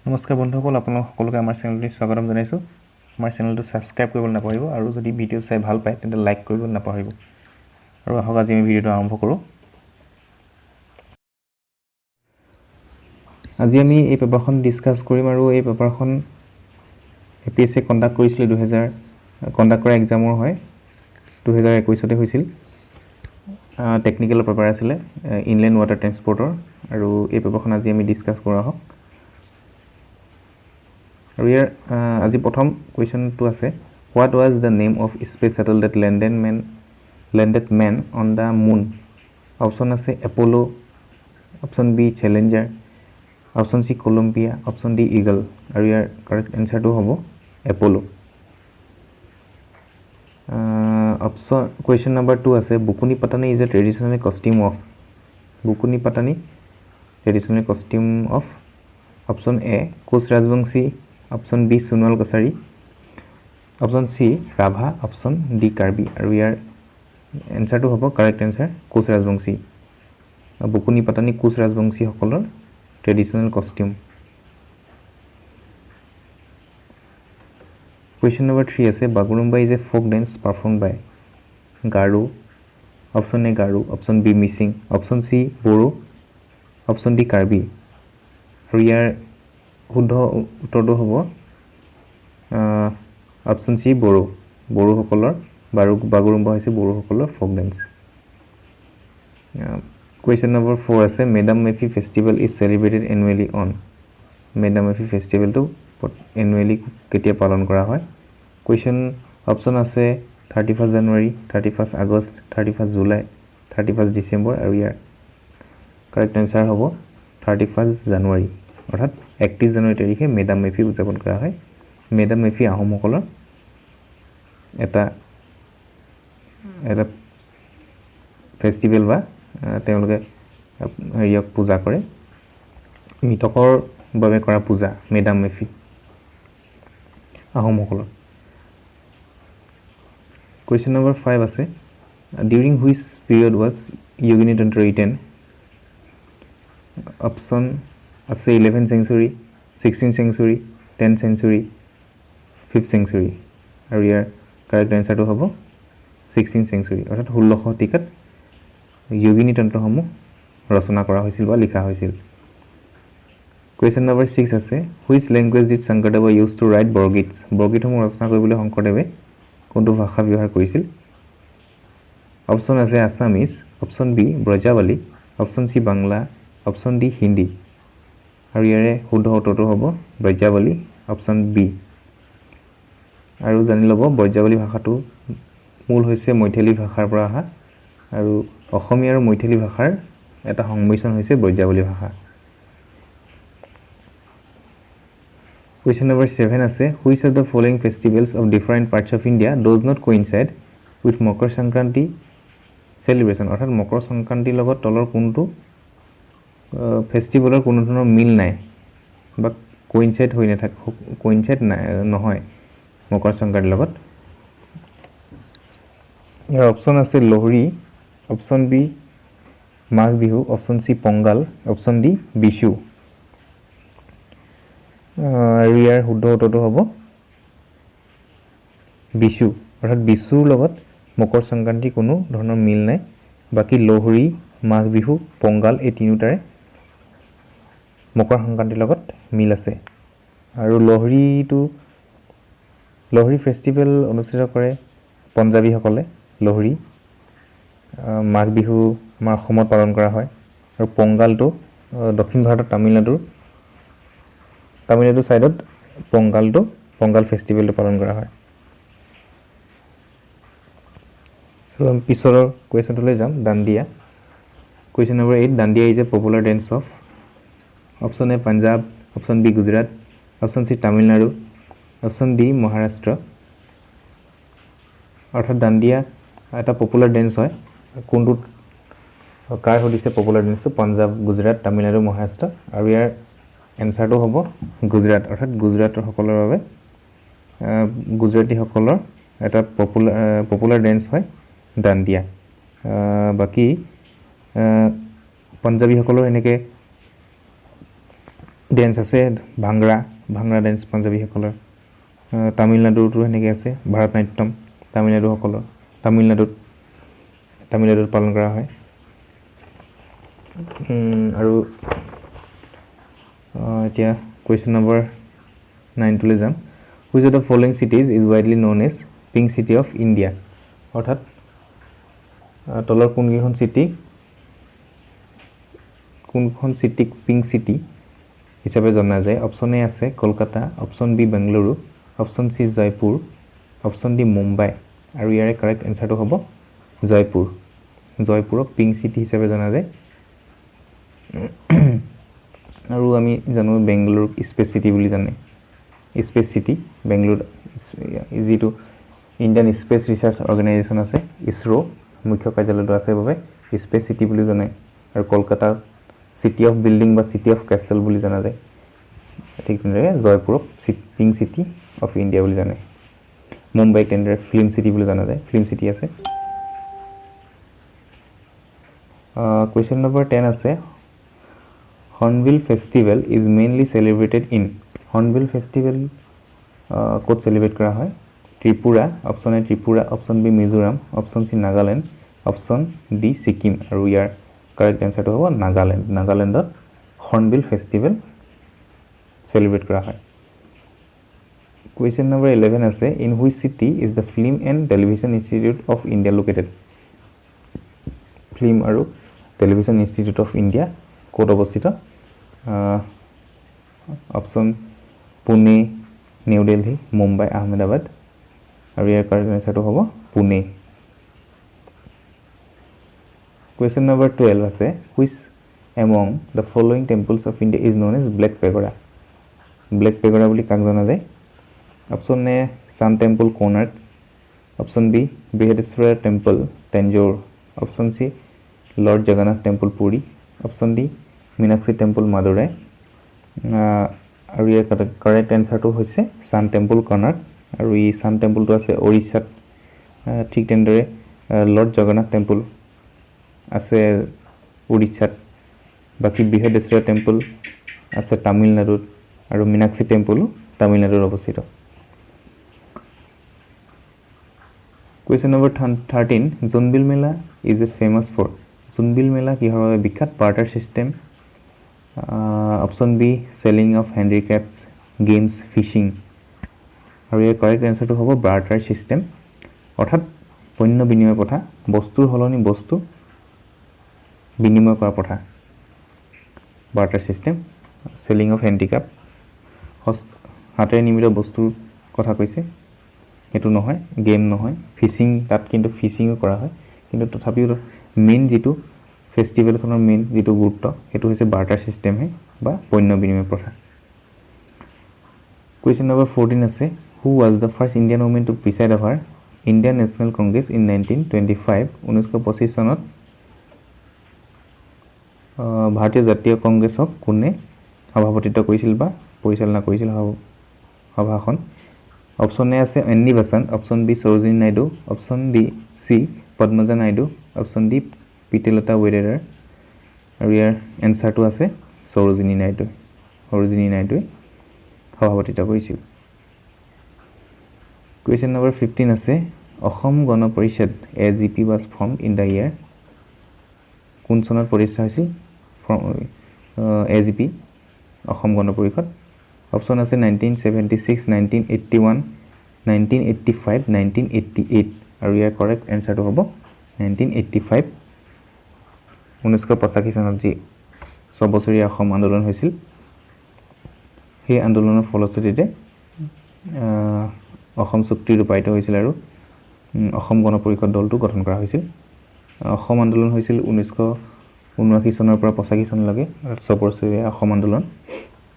নমস্কাৰ বন্ধুসকল, আপোনালোক সকলোকে আমাৰ চেনেললৈ স্বাগতম জনাইছোঁ। আমাৰ চেনেলটো ছাবস্ক্ৰাইব কৰিবলৈ নাপাহৰিব আৰু যদি ভিডিঅ' চাই ভাল পায় তেন্তে লাইক কৰিবলৈ নাপাহৰিব। আৰু আহক আজি আমি ভিডিঅ'টো আৰম্ভ কৰোঁ। আজি আমি এই পেপাৰখন ডিছকাছ কৰিম আৰু এই পেপাৰখন APSC কণ্ডাক্ট কৰিছিলে কণ্ডাক্ট কৰা এক্সামৰ হয় 2021 হৈছিল। টেকনিকেল পেপাৰ আছিলে ইনলেণ্ড ৱাটাৰ ট্ৰেন্সপৰ্টৰ আৰু এই পেপাৰখন আজি আমি ডিছকাছ কৰা হওক। আৰু ইয়াৰ আজি প্ৰথম কুৱেশ্যনটো আছে, what was the name of space shuttle that landed men on the moon? Option আছে Apollo', option B Challenger, option C Columbia, option D Eagle. আৰু ইয়াৰ কাৰেক্ট এনচাৰটো হ'ব এপ'ল'। কুৱেশ্যন নম্বৰ 2 আছে, বুকুনি পাটানি is a traditional costume of? বুকুনি পাটানি traditional costume of option A Koch Rajbongshi, option B Sonowal Kachari, option C Rabha, option D Karbi. আৰু ইয়াৰ এনচাৰটো হ'ব কাৰেক্ট এনচাৰ কোচ ৰাজবংশী। বুকুনি পাটানি কোচ ৰাজবংশীসকলৰ ট্ৰেডিশ্যনেল কষ্টিউম। কুৱেশ্যন নম্বৰ 3 আছে, Bagurumba is a folk dance perform by? Garo, option A Garo, option B Mising, option C Bodo, option D Karbi. আৰু ইয়াৰ শুদ্ধ উত্তৰটো হ'ব অপশ্যন চি বড়ো। বড়োসকলৰ বাগুৰুম্বা হৈছে বড়োসকলৰ ফ'ক ডেন্স। কুৱেশ্যন নম্বৰ 4 আছে, Medam Mephi festival is celebrated annually on? Medam Mephi ফেষ্টিভেলটো এনুৱেলি কেতিয়া পালন কৰা হয়? কুৱেশ্যন অপশ্যন আছে 31 জানুৱাৰী, 31 আগষ্ট, 31 জুলাই, 31 ডিচেম্বৰ। আৰু ইয়াৰ কাৰেক্ট এনচাৰ হ'ব 31 জানুৱাৰী, অৰ্থাৎ 31 জানুৱাৰী তাৰিখে মেডাম মেফি উদযাপন কৰা হয়। মেডাম মেফি আহোমসকলৰ এটা ফেষ্টিভেল বা তেওঁলোকে হেৰিয়ক পূজা কৰে, মৃতকৰ বাবে কৰা পূজা মেডাম মেফি আহোমসকলৰ। কুৱেশ্যন নম্বৰ 5 আছে, ডিউৰিং হুইচ পিৰিয়ড ৱাজ য়োগিনী তন্ত্ৰ ৰিটেন? অপশ্যন আছে 11th century, 16th century, 10th century, 5th century. আৰু ইয়াৰ কাৰেক্ট এনচাৰটো হ'ব 16th চেঞ্চুৰী, অৰ্থাৎ 16শ শতিকাত য়োগিনী তন্ত্ৰসমূহ ৰচনা কৰা হৈছিল বা লিখা হৈছিল। কুৱেশ্যন নম্বৰ 6 আছে, which language did Shankardev use to write বৰগীতছ? বৰগীতসমূহ ৰচনা কৰিবলৈ শংকৰদেৱে কোনটো ভাষা ব্যৱহাৰ কৰিছিল? অপশ্যন আছে Assamese, option B Brajavali, option C Bangla, option D Hindi. আৰু ইয়াৰে শুদ্ধ উত্তৰটো হ'ব ব্ৰজাৱলী, অপশ্যন বি। আৰু জানি ল'ব, ব্ৰজাৱলী ভাষাটো মূল হৈছে মৈথিলী ভাষাৰ পৰা অহা আৰু অসমীয়া আৰু মৈথিলী ভাষাৰ এটা সংমিশ্ৰণ হৈছে ব্ৰজাৱলী ভাষা। কুৱেশ্যন নম্বৰ 7 আছে, which of the following festivals of different parts of India does not coincide with Makar Sankranti celebration? অৰ্থাৎ মকৰ সংক্ৰান্তিৰ লগত তলৰ কোনটো ফেষ্টিভেলৰ কোনো ধৰণৰ মিল নাই বা কোইনচাইড নহয় মকৰ সংক্ৰান্তিৰ লগত। ইয়াৰ অপশ্যন আছে Lohri, option B Magh Bihu, option C Pongal, option D Vishu. আৰু ইয়াৰ শুদ্ধ উত্তৰটো হ'ব বিশু, অৰ্থাৎ বিশুৰ লগত মকৰ সংক্ৰান্তিৰ কোনো ধৰণৰ মিল নাই। বাকী লোহৰী, মাঘ বিহু, পংগাল এই তিনিওটাৰে মকৰ সংক্ৰান্তিৰ লগত মিল আছে। আৰু লোহৰী ফেষ্টিভেল অনুষ্ঠিত কৰে পঞ্জাৱীসকলে। লোহৰী, মাঘ বিহু আমাৰ অসমত পালন কৰা হয় আৰু পংগালটো দক্ষিণ ভাৰতত তামিলনাডু ছাইডত পংগাল ফেষ্টিভেলটো পালন কৰা হয়। আৰু আমি পিছৰ কুৱেশ্যনটোলৈ যাম, Dandiya. Question number 8, Dandiya is a popular dance of? Option A Punjab, option B Gujarat, option C Tamil Nadu, option D Maharashtra. অৰ্থাৎ দাণ্ডিয়া এটা পপুলাৰ ডেন্স হয়, কোনটোত কাৰ সুধিছে পপুলাৰ ডেন্সটো? পাঞ্জাৱ, গুজৰাট, তামিলনাডু, মহাৰাষ্ট্ৰ। আৰু ইয়াৰ এনচাৰটো হ'ব গুজৰাট, অৰ্থাৎ গুজৰাটৰসকলৰ বাবে গুজৰাটীসকলৰ এটা পপুলাৰ ডেন্স হয় দাণ্ডিয়া। বাকী পাঞ্জাৱীসকলৰ এনেকৈ ডেন্স আছে ভাংৰা ভাংৰা ডেন্স পাঞ্জাবীসকলৰ তামিলনাডুতো সেনেকৈ আছে ভাৰতনাট্যম তামিলনাডুসকলৰ তামিলনাডুত পালন কৰা হয় আৰু এতিয়া কুৱেশ্যন নম্বৰ 9 লৈ যাম which of the following cities is widely known as pink city of India অৰ্থাৎ তলৰ কোনখন চিটিক পিংক চিটি হিচাপে জনা যায় অপশ্যন এ আছে Kolkata option B Bengaluru option C Jaipur option D Mumbai আৰু ইয়াৰে কাৰেক্ট এনচাৰটো হ'ব জয়পুৰক পিংক চিটি হিচাপে জনা যায় আৰু আমি জানো বেংগালুৰুক স্পেচ চিটি বুলি জানে স্পেচ চিটি বেংগালুৰু যিটো ইণ্ডিয়ান স্পেচ ৰিচাৰ্চ অৰ্গেনাইজেশ্যন আছে ইছৰো মুখ্য কাৰ্যালয়টো আছে বাবে স্পেচ চিটি বুলি জানে আৰু কলকাতা চিটি অফ বিল্ডিং বা চিটি অফ কেষ্টেল বুলি জনা যায় ঠিক তেনেদৰে জয়পুৰক পিংক চিটি অফ ইণ্ডিয়া বুলি জানে মুম্বাইক তেনেদৰে ফিল্ম চিটি বুলি জনা যায় ফিল্ম চিটি আছে কুৱেশ্যন নম্বৰ 10 আছে hornbill festival is mainly celebrated in hornbill festival ক'ত চেলিব্ৰেট কৰা হয় Tripura option A Tripura option B Mizoram option C Nagaland option D Sikkim আৰু ইয়াৰ কাৰেক্ট এনচাৰটো হ'ব নাগালেণ্ডত হৰ্ণবিল ফেষ্টিভেল চেলিব্ৰেট কৰা হয় কুৱেশ্যন নম্বৰ 11 আছে in which city is the film and television institute of India located film আৰু টেলিভিছন ইনষ্টিটিউট অফ ইণ্ডিয়া ক'ত অৱস্থিত অপশ্যন পুনে নিউ দিল্লী মুম্বাই আহমেদাবাদ আৰু ইয়াৰ কাৰেক্ট এনচাৰটো হ'ব পুনে কুৱেশ্যন নম্বৰ 12 আছে which among the following temples of India is known as black pagoda বুলি কাক জনা যায় option A sun temple Konark option B Brihadeshwara temple Tanjore option C lord Jagannath temple Puri option D Meenakshi temple Madurai আৰু ইয়াৰ কাৰেক্ট এনচাৰটো হৈছে ছান টেম্পল কোনাৰ্ক আৰু এই ছান টেম্পলটো আছে ওড়িশাত ঠিক তেনেদৰে লৰ্ড জগন্নাথ টেম্পল আছে ওড়িশাত বাকী বৃহদেশ্বৰ টেম্পল আছে তামিলনাডুত আৰু মীনাক্ষী টেম্পলো তামিলনাডুত অৱস্থিত question number 13 Jonbeel Mela is a famous for Jonbeel Mela কিহৰ বাবে বিখ্যাত barter system option B selling of handicrafts games fishing আৰু ইয়াৰ কাৰেক্ট এনচাৰটো হ'ব বাৰ্টাৰ চিষ্টেম অৰ্থাৎ পণ্য বিনিময় প্ৰথা বস্তুৰ সলনি বস্তু বিনিময় কৰা প্ৰথা barter system selling of handicraft হাতেৰে নিৰ্মিত বস্তুৰ কথা কৈছে সেইটো নহয় গেম নহয় ফিচিং তাত কিন্তু ফিচিঙো কৰা হয় কিন্তু তথাপিও মেইন যিটো ফেষ্টিভেলখনৰ মেইন যিটো গুৰুত্ব সেইটো হৈছে বাৰ্টাৰ চিষ্টেমহে বা পণ্য বিনিময় প্ৰথা কুৱেশ্যন নম্বৰ 14 আছে who was the first Indian women to preside over Indian National Congress in 1925 1925 চনত ভাৰতীয় জাতীয় কংগ্ৰেছক কোনে সভাপতিত্ব কৰিছিল বা পৰিচালনা কৰিছিল সভাখন অপশ্যন এ আছে Annie Besant option B Sarojini Naidu option D C Padmaja Naidu option D Pritilata Waddedar আৰু ইয়াৰ এনচাৰটো আছে সৰোজিনী নাইডুৱে সভাপতিত্ব কৰিছিল কুৱেশ্যন নম্বৰ 15 আছে Asom Gana Parishad AGP was formed in the year কোন চনত প্ৰতিষ্ঠা হৈছিল AGP অসম গণ পৰিষদ অপশ্যন আছে 1976 1981 1985 1988 আৰু ইয়াৰ কাৰেক্ট এনচাৰটো হ'ব 1985 1985 চনত যি ছবছৰীয়া অসম আন্দোলন হৈছিল সেই আন্দোলনৰ ফলশ্ৰুতিতে অসম চুক্তি ৰূপায়িত হৈছিল আৰু অসম গণ পৰিষদ দলটো গঠন কৰা হৈছিল অসম আন্দোলন হৈছিল 1979 চনৰ পৰা 85 চনলৈকে ছবছৰীয়া অসম আন্দোলন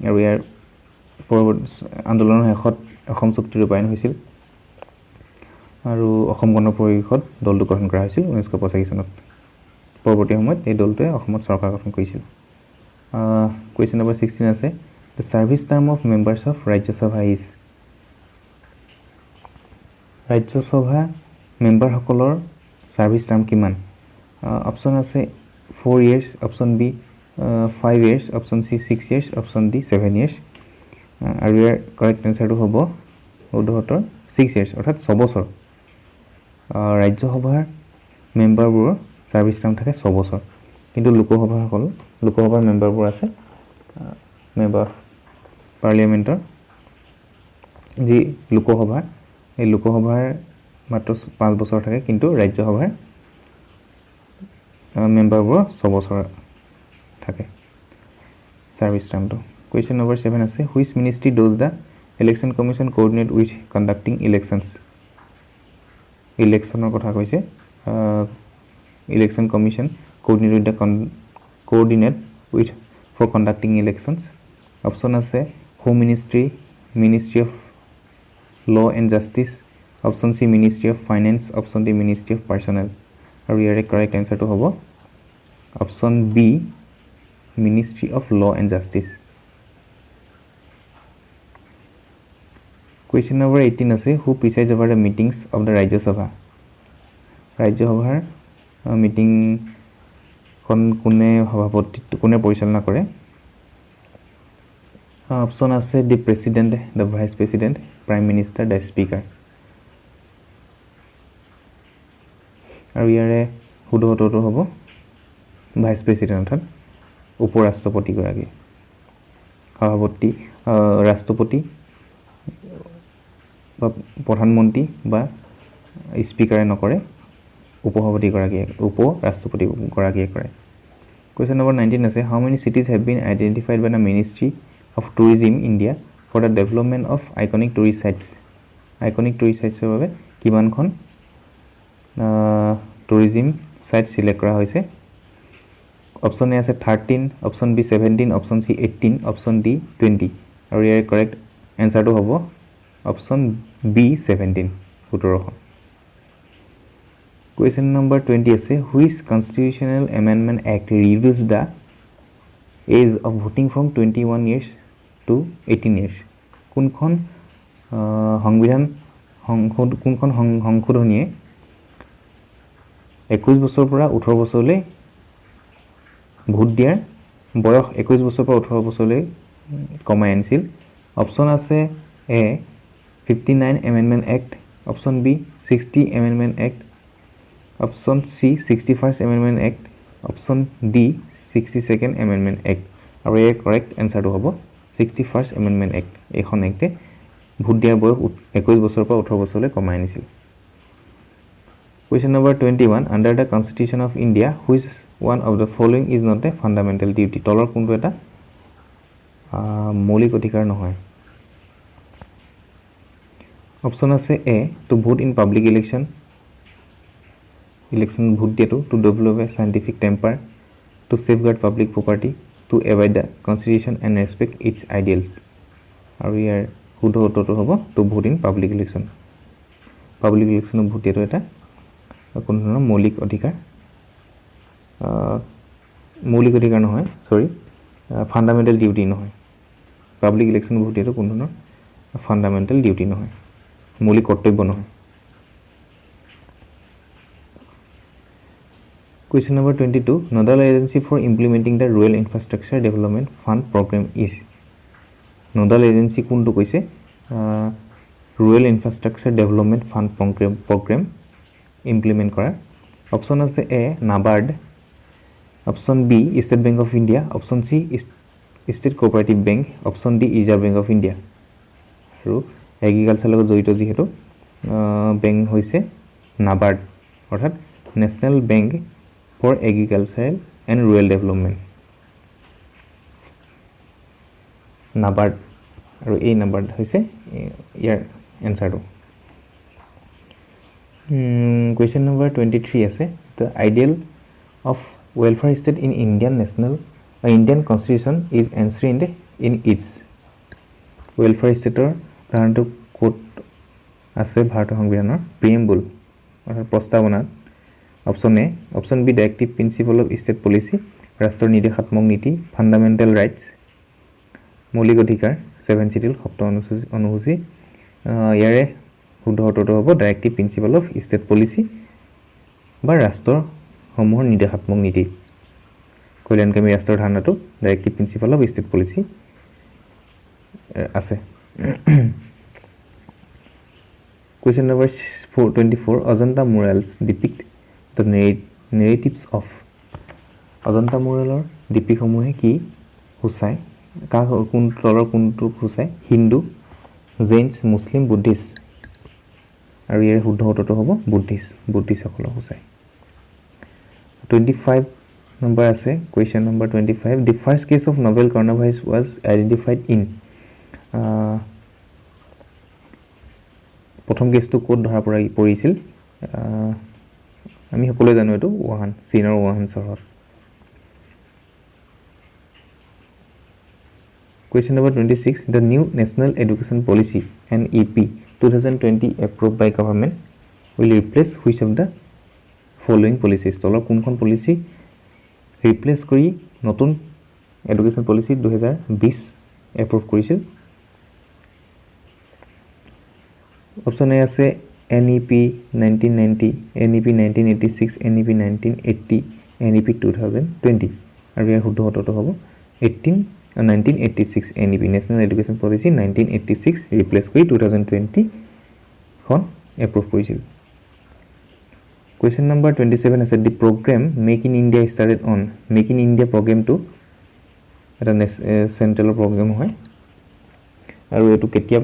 আৰু ইয়াৰ পৰৱৰ্তী আন্দোলনৰ শেষত অসম চুক্তি ৰূপায়ণ হৈছিল আৰু অসম গণ পৰিষদ দলটো গঠন কৰা হৈছিল 1985 চনত পৰৱৰ্তী সময়ত এই দলটোৱে অসমত চৰকাৰ গঠন কৰিছিল কুৱেশ্যন নম্বৰ 16 আছে the service term of members of Rajya Sabha is Rajya Sabha মেম্বাৰসকলৰ সাৰ্ভিস টাৰ্ম কিমান অপশ্যন আছে 4 years option B 5 years, option C 6 years, option D 7 years. আৰু ইয়াৰ কাৰেক্ট এনসাৰটো হ'ব উদ্ধতৰ 6 years অৰ্থাৎ 6 বছৰ ৰাজ্যসভাৰ মেম্বাৰবোৰৰ সাৰ্ভিস টাইম থাকে 6 বছৰ কিন্তু লোকসভাৰ মেম্বাৰবোৰ আছে মেম্বাৰ পাৰ্লিয়ামেন্টৰ যি লোকসভা এই লোকসভাৰ মাত্ৰ 5 বছৰ থাকে কিন্তু ৰাজ্যসভাৰ মেম্বাৰবোৰ 6 বছৰ থাকে সাৰ্ভিস টাইমটো Question number 7 আছে which ministry does the election commission coordinate with conducting elections electionৰ কথা কৈছে election commission coordinate with for conducting elections option আছে home ministry ministry of law and justice option C ministry of finance option D ministry of personnel আৰু ইয়াৰ correct answer টো হ'ব option B ministry of law and justice Question number 18 আছে who presides over the meetings of the Rajya Sabha ৰাজ্যসভাৰ meeting কোনে সভাপতি কোনে পৰিচালনা কৰে অপচন আছে দি president the vice president prime minister the speaker আৰু ইয়াৰে শুদ্ধটো হ'ব ভাইস প্ৰেসিডেন্ট অৰ্থাৎ উপৰাষ্ট্ৰপতি গৰাকী সভাপতি ৰাষ্ট্ৰপতি বা প্ৰধানমন্ত্ৰী বা স্পিকাৰে নকৰে উপসভাপতি গৰাকীয়ে উপৰাষ্ট্ৰপতি গৰাকীয়ে কৰে Question number 19 আছে how many cities have been identified by the Ministry of Tourism India for the development of iconic tourist sites ৰ বাবে কিমানখন tourism site select কৰা হৈছে অপচন এ আছে 13 option B 17 option C 18 option D 20 আৰু ইয়াৰ correct এনসাৰটো হ'ব অপচন বি 17 17খন Question number 20 আছে which constitutional amendment act reduced the age of voting from 21 years to 18 years কোনখন সংবিধান কোনখন সংশোধনীয়ে 21 বছৰৰ পৰা 18 বছৰলৈ ভোট দিয়াৰ বয়স 21 বছৰৰ পৰা 18 বছৰলৈ কমাই আনিছিল অপচন আছে এ 59 amendment act option b 60 amendment act option c 61st amendment act option d 62nd amendment act আৰু এই কাৰেক্ট এনসাৰটো হ'ব 61st amendment act এখন একটে ভোট দিয়াৰ বয়স 21 বছৰৰ পৰা 18 বছৰলৈ কমাই আনিছিল Question number 21 under the constitution of India which one of the following is not a fundamental duty তলৰ কোনটো এটা মৌলিক অধিকাৰ নহয় অপচন আছে এ to vote in public election vote দিয়াটো to develop a scientific temper to safeguard public property to avoid the constitution and respect its ideals আৰু ইয়াৰ শুদ্ধ উত্তৰটো হ'ব to vote in public election vote দিয়াটো এটা কোনো ধৰণৰ মৌলিক অধিকাৰ নহয় সৰি ফান্ডামেন্টাল ডিউটি নহয় পাব্লিক ইলেকশন ভোট দিয়াটো কোনো ধৰণৰ ফান্ডামেন্টাল ডিউটি নহয় মৌলিক কৰ্তব্য নহয় Question number 22 Nodal agency for implementing the Rural Infrastructure Development Fund program is Nodal agency কোনটো কৈছে Rural Infrastructure Development Fund program implement কৰা অপচন আছে A NABARD option B State Bank of India option C State Cooperative Bank option D Reserve Bank of India আৰু agriculture লগত জড়িত যিহেতু bank হৈছে NABARD অৰ্থাৎ National Bank for Agricultural and Rural Development NABARD আৰু এই NABARD হৈছে ইয়াৰ এনসাৰটো Question number 23 আছে the ideal of welfare state in Indian constitution is enshrined in its welfare state ধাৰণাটো কোট আছে ভাৰতীয় সংবিধানৰ preamble অৰ্থাৎ প্ৰস্তাৱনাত option A option B directive principle of state policy ৰাষ্ট্ৰৰ নিৰ্দেশাত্মক নীতি ফান্ডামেন্টাল ৰাইটস মৌলিক অধিকাৰ 7 শিডিউল সপ্তম অনুসূচী ইয়াৰে শুদ্ধ উত্তৰটো হ'ব directive principle of state policy বা ৰাষ্ট্ৰৰ সমূহৰ নিৰ্দেশাত্মক নীতি কল্যাণকামী ৰাষ্ট্ৰৰ ধাৰণাটো directive principal of state policy আছে Question number 24 Ajanta murals depict the narratives of Ajanta mural depict সমূহে কি হুসাই কা কোন তলৰ কোনটো হুসাই হিন্দু জেইনছ মুছলিম বুদ্ধিষ্ট আৰু ইয়াৰ শুদ্ধ উত্তৰটো হ'ব বুদ্ধিষ্ট সকল হুসাই 25 number আছে question number 25 the first case of novel coronavirus was identified in প্ৰথম কেছটো কোড ধৰা পৰিছিল আমি সকলোৱে জানো এটো ওহান চীনৰ ওহান চহৰ Question number 26 the new national education policy NEP 2020 approved by government will replace which of the following policies তলৰ কোনখন পলিসি ৰিপ্লেস কৰি নতুন এডুকেশন পলিসি 2020 এপ্ৰুভ কৰিছিল অপশন এ আছে NEP 1990 NEP 1986 NEP 1980 NEP 2020 আৰু ইয়াৰ শুদ্ধ উত্তৰটো হ'ব 1986 NEP National Education Policy 1986 ৰিপ্লেস কৰি 2020 খন এপ্ৰুভ কৰিছিল Question number 27 is the program Make in India started on Make in India program to এটা central program হয় আৰু এটো কেতিয়া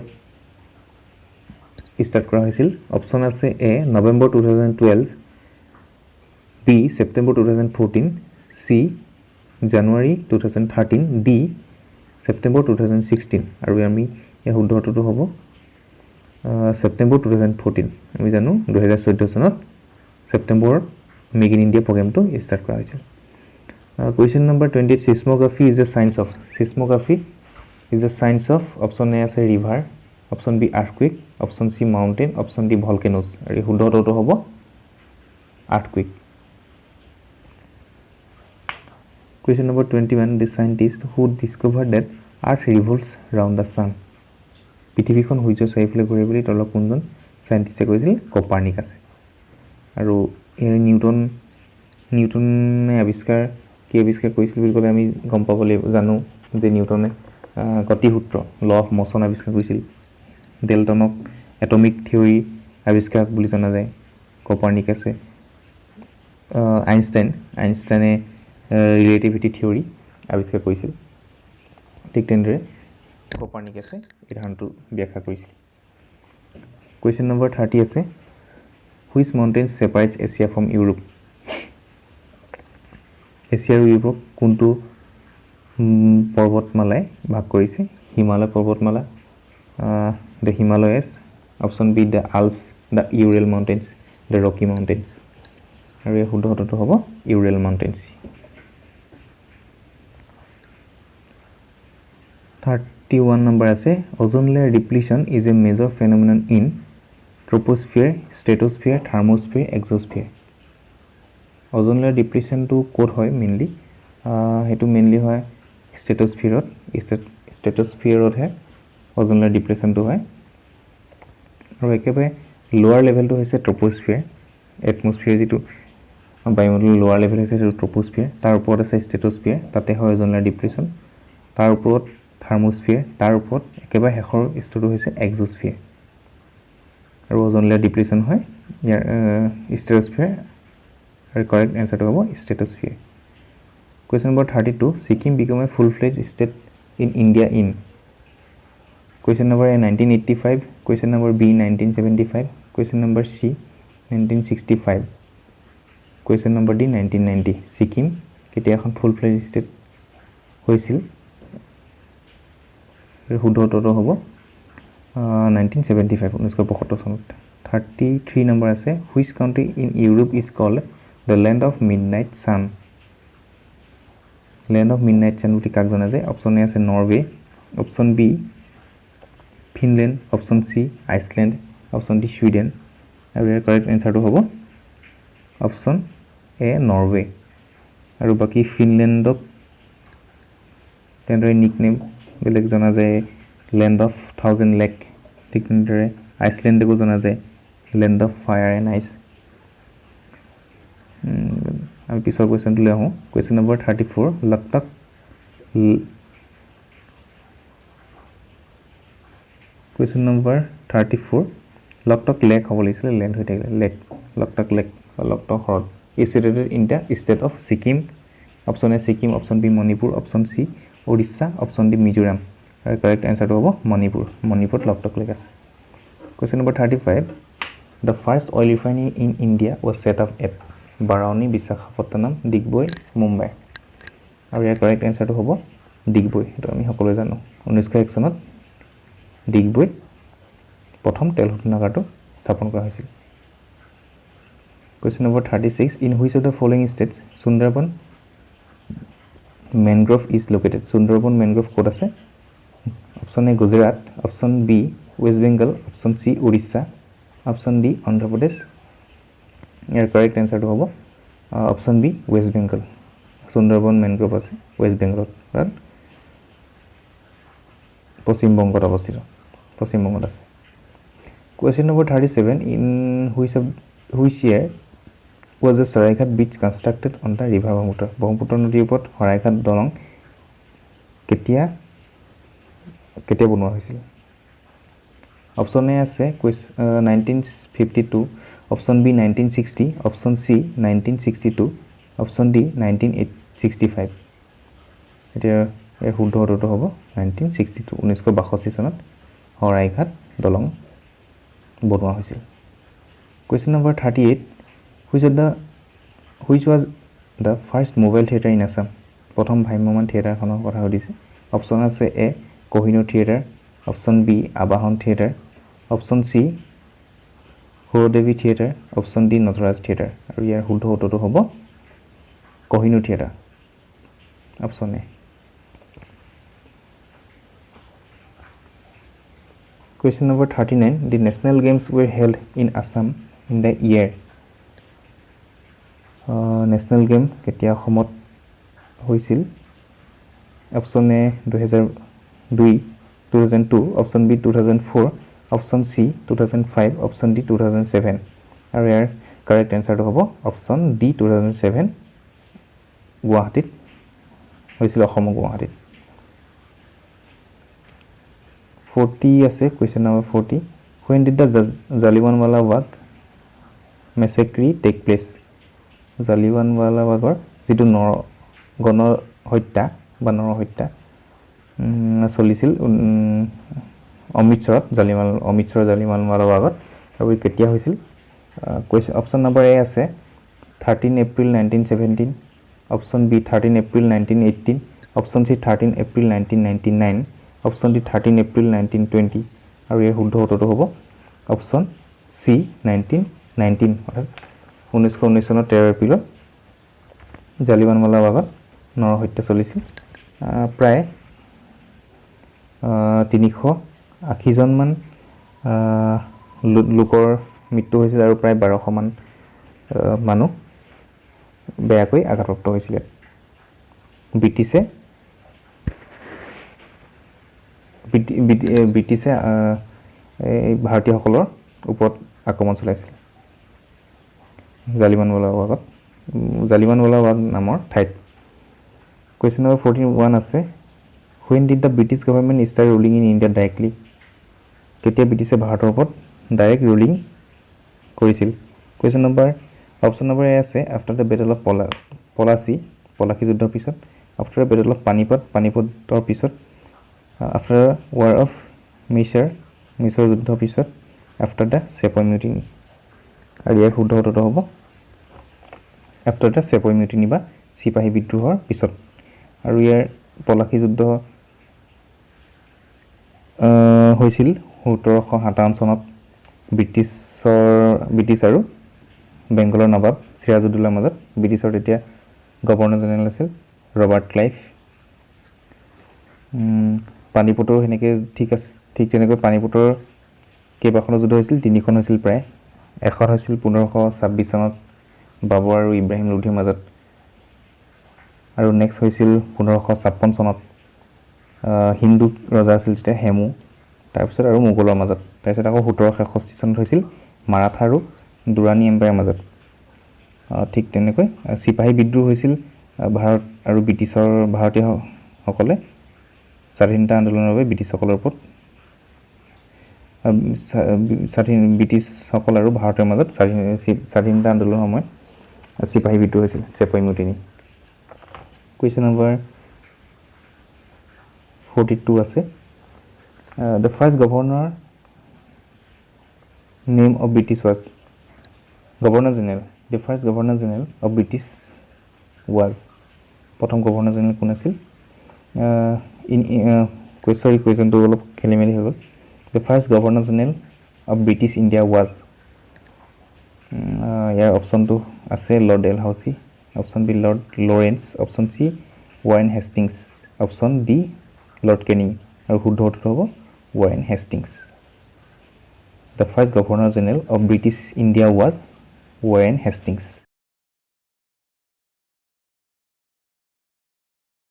start কৰা হৈছিল অপচন আছে A November 2012 B September 2014 C January 2013 D September 2016 আৰু আমি এই শুদ্ধ উত্তৰটো হ'ব September 2014 আমি জানো 2014 চনত September Make in India program to start কৰা হৈছিল Question number 28 Seismography is a science of Seismography is a science of option A আছে river option B earthquake option C mountain option D volcanoes আৰু শুদ্ধ উত্তৰটো হ'ব earthquake Question number 21 the scientist who discovered that earth revolves around the sun পৃথিৱীখন সূৰ্যৰ চাৰিওফালে ঘূৰে বুলি তলৰ কোনজন সাইন্টিষ্টে কৈছিল কোপাৰ্নিকাছ আৰু এৰ নিউটনে আৱিষ্কাৰ কৰিছিল বুলি ক'লে আমি গম পাবলৈ জানো যে নিউটনে গতিসূত্ৰ ল অফ মোশন আৱিষ্কাৰ কৰিছিল ডেল্টনক এটমিক থিওৰি আৱিষ্কাৰ বুলি জনা যায় কোপাৰ্নিকাছে আইনষ্টাইনে ৰিলেটিভিটি থিওৰি আৱিষ্কাৰ কৰিছিল ঠিক তেনেদৰে কোপাৰ্নিকাছে এই ধাৰণাটো ব্যাখ্যা কৰিছিল Question number 30 আছে Which mountains separates Asia from Europe? Asia আৰু ইউৰোপ কোনটো পৰ্বতমালাই ভাগ কৰিছে হিমালয় পৰ্বতমালা the Himalayas option B the Alps the Ural mountains the Rocky mountains আৰু এই শুদ্ধ উত্তৰটো হ'ব Ural mountains 31 number আছে ozone layer depletion is a major phenomenon in troposphere stratosphere thermosphere exosphere ozone layer depletion to ক'ত হয় mainly হেতু mainly হয় stratosphere হে ozone layer depletion to হয় আৰু একেবাৰে লোৱাৰ লেভেলটো হৈছে troposphere atmosphere যেটো বায়ুমণ্ডলৰ লোৱাৰ লেভেল হৈছে troposphere তাৰ ওপৰত আছে stratosphere তাতে হয় ozone layer depletion তাৰ ওপৰত thermosphere তাৰ ওপৰত একেবাৰে শেষৰ স্তৰটো হৈছে exosphere আৰু ozone layer depletion হয় ইয়াৰ stratosphere আৰু correct answer টো হ'ব stratosphere Question number 32 Sikkim became a full-fledged state in India in Question number A 1985 Question number B 1975 Question number C 1965 Question number D 1990 Sikkim কেতিয়া এখন full-fledged state হৈছিল শুদ্ধ উত্তৰটো হ'ব 1975 1975 চনত 33 number আছে Which country in Europe is called the land of midnight sun Land of midnight sun বুলি কাক জনা যায় অপচন এ আছে Norway option B Finland option C Iceland option D Sweden আৰু ইয়াৰ কাৰেক্ট আনসাৰটো হ'ব অপচন এ নৰৱে আৰু বাকি ফিনল্যান্ডক তেনৰে নিকনেম বেলেগ জনা যায় ল্যান্ড অফ 1000 লেক ঠিক তেনেদৰে আইসল্যান্ডকো জনা যায় ল্যান্ড অফ ফায়াৰ এণ্ড আইস আমি পিছৰ কোৱেশ্চনটোলৈ আহোঁ question number 34 Loktak question number 34 Loktak lake হ'ব লাগিছিলে লেণ্ড হৈ থাকিলে লেক লকটক লেক বা লকটক হ্ৰদ is situated in the state of Sikkim option A Sikkim option B Manipur option C Odisha option D Mizoram আৰু correct answer হ'ব মণিপুৰ লকটক লেক আছে question number 35 the first oil refinery in India was set up at Barauni Visakhapatnam Digboi Mumbai আৰু ইয়াৰ correct answer হ'ব Digboi এটো আমি সকলোৱে জানো 1901 চনত Digboi প্ৰথম তেল শোধনাগাৰটো স্থাপন কৰা হৈছিল question number 36 in which of the following states Sundarban mangrove is located Sundarban mangrove ক'ত আছে option A Gujarat option B West Bengal option C Odisha option D Andhra Pradesh year correct answer হ'ব option B West Bengal Sundarban mangrove আছে West Bengal কাৰণ পশ্চিম বংগত অৱস্থিত পশ্চিম বংগত আছে question number 37 in which year was the Saraighat bridge constructed on the river Brahmaputra নদীৰ ওপৰত Saraighat দলং কেতিয়া বনোৱা হৈছিল অপচন এ আছে 1952 option B 1960 option C 1962 option D 1965 এতিয়া এর শুদ্ধ উত্তৰটো হ'ব 1962 1962 চনত Saraighat দলং বনোৱা হৈছিল question number 38 which was the first mobile theater in Assam প্ৰথম ভাইমমান থিয়েটাৰখনৰ কথা সুধিছে অপচন আছে A Kohinoor theatre option B Abahan theatre option C Hardevi theatre option D Natraj theatre আৰু ইয়াৰ শুদ্ধ উত্তৰটো হ'ব Kohinoor theatre option A question number 39 the national games were held in Assam in the year national game কেতিয়া অসমত হৈছিল option A 2002 option B 2004 option C 2005 option D 2007 আৰু ইয়াৰ কাৰেক্ট আনসাৰটো হ'ব অপচন ডি 2007 গুৱাহাটীত হৈছিল অসম গুৱাহাটীত 40 আছে question number 40 when did the Jallianwala Bagh massacre take place Jallianwala Baghৰ যেটো গণ হত্যা বা নৰহত্যা চলিছিল অমৃতসৰত জালিয়ানৱালা বাগত আৰু কেতিয়া হৈছিল কোৱেশ্চন অপচন নম্বৰ এ আছে 13 April 1917 option B 13 April 1918 option C 13 April 1999 option D 13 April 1920 আৰু ইয়াৰ শুদ্ধ উত্তৰটো হ'ব অপচন সি 1919 অৰ্থাৎ 1919 চনৰ 13 এপ্ৰিলত জালিয়ানৱালা বাগত নৰহত্যা চলিছিল প্ৰায় 380 জন মান লোকৰ মৃত্যু হৈছিল আৰু প্ৰায় 1200 মান মানুহ বেয়াকৈ আঘাতপ্ৰাপ্ত হৈছিল ব্ৰিটিছে এই ভাৰতীয়সকলৰ ওপৰত আক্ৰমণ চলাইছিল জালিয়ানৱালা বাগ নামৰ ঠাইত question number 41 আছে when did the British government start ruling in India directly কেতিয়া ব্ৰিটিছে ভাৰতৰ ওপৰত ডাইৰেক্ট ৰুলিং কৰিছিল question number option number A আছে after the battle of Plassey যুদ্ধৰ পিছত after the battle of পানিপতৰ পিছত after war of মিছৰ যুদ্ধৰ পিছত after the Sepoy mutiny আৰু ইয়াৰ শুদ্ধ উত্তৰটো হ'ব after the Sepoy mutiny বা সিপাহী বিদ্ৰোহৰ পিছত আৰু ইয়াৰ পলাচী যুদ্ধ হৈছিল 1757 চনত ব্ৰিটিছ আৰু বেংগলৰ নবাব সিৰাজউদ্দৌলাৰ মাজত ব্ৰিটিছৰ তেতিয়া গভৰ্ণৰ জেনেৰেল আছিল ৰবাৰ্ট ক্লাইভ পানিপতৰ হেনেকে ঠিক তেনেকৈ পানিপতৰ কেইবাখনো যুদ্ধ হৈছিল তিনিখন হৈছিল প্ৰায় এখন হৈছিল 1526 চনত বাবৰ আৰু ইব্ৰাহিম লোধিৰ মাজত আৰু নেক্সট হৈছিল 1556 চনত হিন্দু ৰজা আছিল তেতিয়া হেমু তাৰপিছত আৰু মোগলৰ মাজত তাৰপিছত আকৌ 1766 চনত হৈছিল মাৰাঠা আৰু দুৰাণী এম্পায়াৰৰ মাজত ঠিক তেনেকৈ সিপাহী বিদ্ৰোহ হৈছিল ভাৰত আৰু ব্ৰিটিছৰ ভাৰতীয়সকলে স্বাধীনতা আন্দোলনৰ বাবে ব্ৰিটিছসকলৰ ওপৰত ব্ৰিটিছসকল আৰু ভাৰতৰ মাজত স্বাধীনতা আন্দোলনৰ সময়ত সিপাহী বিদ্ৰোহ হৈছিল চেপই মুটিনি কুৱেশ্যন নম্বৰ 42 আছে the first governor name of British was Governor General the first Governor General of British was প্ৰথম গভৰ্ণৰ জেনেৰেল কোন আছিল question to অলপ খেলিমেলি হৈ গ'ল the first Governor General of British India was ইয়াৰ অপশ্যনটো আছে Lord Dalhousie option B Lord Lawrence option C Warren Hastings option D Lord Canning আৰু শুদ্ধ উত্তৰ হ'ব Warren Hastings The first Governor General of British India was Warren Hastings.